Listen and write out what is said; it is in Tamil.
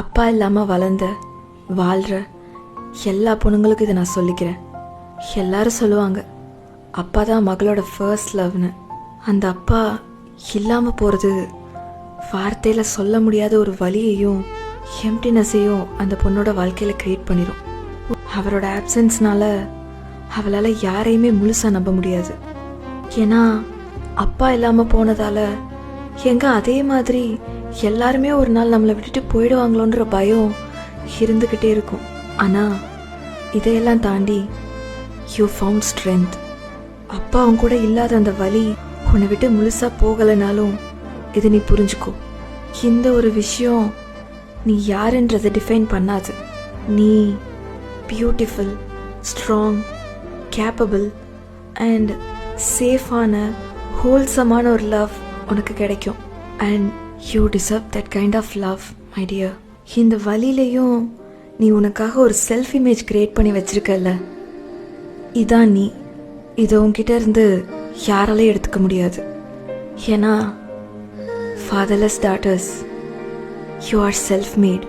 அப்பா இல்லாமல் வளர்ந்த வாழ்கிற எல்லா பொண்ணுங்களுக்கும் இதை நான் சொல்லிக்கிறேன். எல்லாரும் சொல்லுவாங்க அப்பா தான் மகளோட ஃபர்ஸ்ட் லவ்னு. அந்த அப்பா இல்லாமல் போகிறது வார்த்தையில் சொல்ல முடியாத ஒரு வலியையும் எம்டினஸையும் அந்த பொண்ணோட வாழ்க்கையில் க்ரியேட் பண்ணிடும். அவரோட ஆப்சன்ஸ்னால அவளால் யாரையுமே முழுசாக நம்ப முடியாது. ஏன்னா அப்பா இல்லாமல் போனதால் எங்கே அதே மாதிரி எல்லாருமே ஒரு நாள் நம்மளை விட்டுட்டு போயிடுவாங்களோன்ற பயம் இருந்துக்கிட்டே இருக்கும். ஆனால் இதையெல்லாம் தாண்டி யூ ஃபவுண்ட் ஸ்ட்ரென்த். அப்பா அவன் கூட இல்லாத அந்த வலி உன்னை விட்டு முழுசாக போகலைனாலும் இதை நீ புரிஞ்சுக்கோ. இந்த ஒரு விஷயம் நீ யாருன்றதை டிஃபைன் பண்ணாது. நீ பியூட்டிஃபுல், ஸ்ட்ராங், கேப்பபிள் அண்ட் சேஃபான ஹோல்சமான ஒரு லவ் உனக்கு கிடைக்கும். And you deserve that kind of love my dear. இந்த வழியிலையும் நீ உனக்காக ஒரு செல்ஃப் இமேஜ் கிரியேட் பண்ணி வச்சிருக்கல, இதான் நீ. இதை உன்கிட்ட இருந்து யாராலையும் எடுத்துக்க முடியாது. ஏன்னா fatherless daughters, you are self-made.